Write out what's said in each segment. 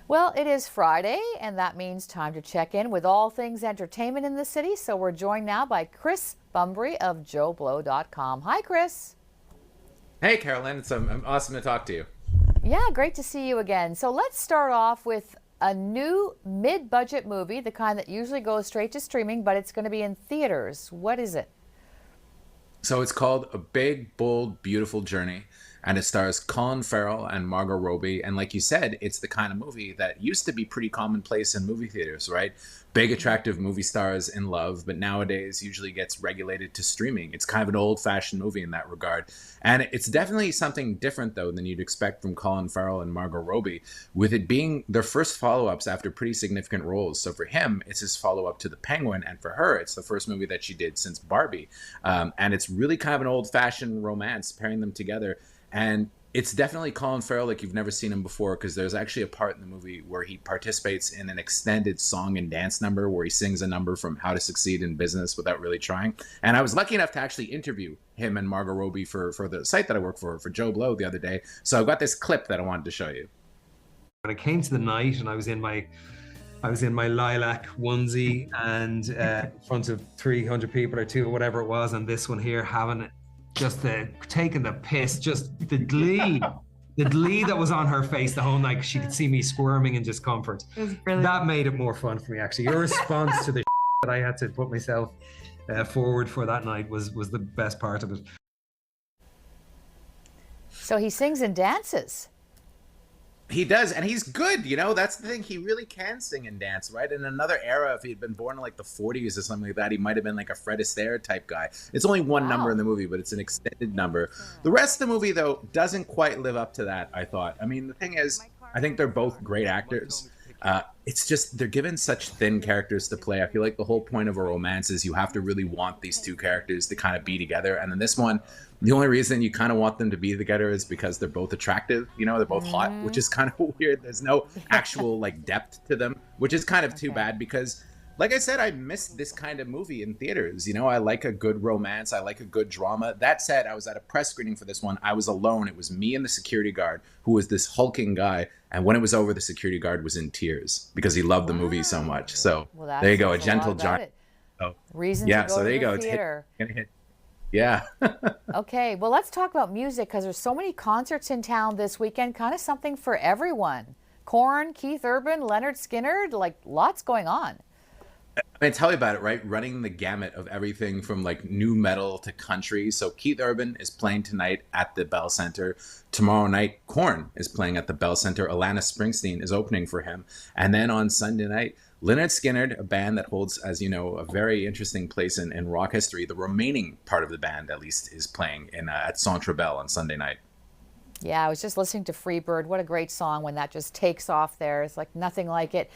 Well, it is Friday, and that means time to check in with all things entertainment in the city. So we're joined now by Chris Bumbry of JoeBlow.com. Hi, Chris. Hey, Carolyn, it's awesome to talk to you. Yeah, great to see you again. So let's start off with a new mid-budget movie, the kind that usually goes straight to streaming, but it's going to be in theaters. What is it? So it's called A Big, Bold, Beautiful Journey, and it stars Colin Farrell and Margot Robbie. And like you said, it's the kind of movie that used to be pretty commonplace in movie theaters, right? Big, attractive movie stars in love, but nowadays usually gets regulated to streaming. It's kind of an old-fashioned movie in that regard. And it's definitely something different, though, than you'd expect from Colin Farrell and Margot Robbie, with it being their first follow-ups after pretty significant roles. So for him, it's his follow-up to The Penguin, and for her, it's the first movie that she did since Barbie. And it's really kind of an old-fashioned romance, pairing them together. And it's definitely Colin Farrell like you've never seen him before, because there's actually a part in the movie where he participates in an extended song and dance number where he sings a number from How to Succeed in Business Without Really Trying. And I was lucky enough to actually interview him and Margot Robbie for the site that I work for Joe Blow the other day. So I've got this clip that I wanted to show you. When it came to the night and I was in my lilac onesie and in front of 300 people or two or whatever it was, and this one here having just taking the piss, just the glee that was on her face the whole night, 'cause she could see me squirming in discomfort. It was brilliant. That made it more fun for me, actually. Your response to the that I had to put myself forward for that night was the best part of it. So he sings and dances. He does, and he's good, you know, that's the thing. He really can sing and dance, right? In another era, if he'd been born in like the 40s or something like that, he might have been like a Fred Astaire type guy. It's only one number in the movie, but it's an extended number. The rest of the movie, though, doesn't quite live up to that, I thought. I mean, the thing is, I think they're both great actors. It's just they're given such thin characters to play. I feel like the whole point of a romance is you have to really want these two characters to kind of be together. And then this one, the only reason you kind of want them to be together is because they're both attractive. You know, they're both hot, which is kind of weird. There's no actual like depth to them, which is kind of too bad because, like I said, I miss this kind of movie in theaters. You know, I like a good romance. I like a good drama. That said, I was at a press screening for this one. I was alone. It was me and the security guard, who was this hulking guy. And when it was over, the security guard was in tears because he loved the movie so much. So there you go, a gentle giant. Oh, reason to go so there to you go. the theater. It's hit. Yeah. Okay, well, let's talk about music because there's so many concerts in town this weekend, kind of something for everyone. Korn, Keith Urban, Leonard Skinner, like lots going on. I mean, tell me about it, right? Running the gamut of everything from like new metal to country. So Keith Urban is playing tonight at the Bell Center. Tomorrow night, Korn is playing at the Bell Center. Alanis Springsteen is opening for him. And then on Sunday night, Leonard Skinner, a band that holds, as you know, a very interesting place in rock history. The remaining part of the band, at least, is playing at Centre Bell on Sunday night. Yeah, I was just listening to Freebird. What a great song when that just takes off there. It's like nothing like it.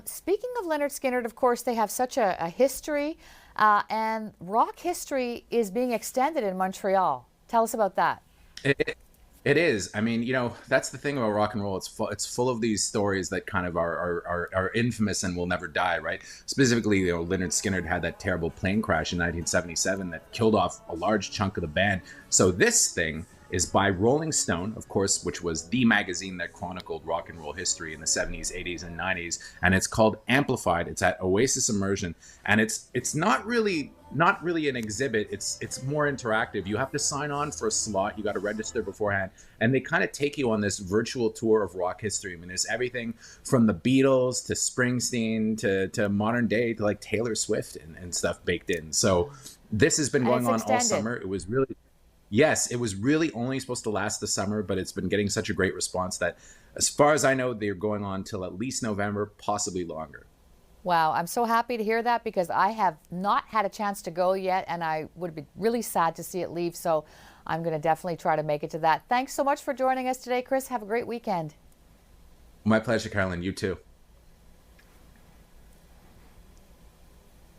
Speaking of Leonard Skinner, of course, they have such a history, and rock history is being extended in Montreal. Tell us about that. It is. I mean, you know, that's the thing about rock and roll. It's full of these stories that kind of are infamous and will never die, right? Specifically, you know, Leonard Skinner had that terrible plane crash in 1977 that killed off a large chunk of the band. So this thing is by Rolling Stone, of course, which was the magazine that chronicled rock and roll history in the 70s, 80s, and 90s. And it's called Amplified. It's at Oasis Immersion. And it's not really an exhibit. It's more interactive. You have to sign on for a slot. You got to register beforehand. And they kind of take you on this virtual tour of rock history. I mean, there's everything from the Beatles to Springsteen to modern day to like Taylor Swift and stuff baked in. So this has been going on all summer. It was really... Yes, it was really only supposed to last the summer, but it's been getting such a great response that, as far as I know, they're going on till at least November, possibly longer. Wow, I'm so happy to hear that because I have not had a chance to go yet, and I would be really sad to see it leave, so I'm going to definitely try to make it to that. Thanks so much for joining us today, Chris. Have a great weekend. My pleasure, Carolyn. You too.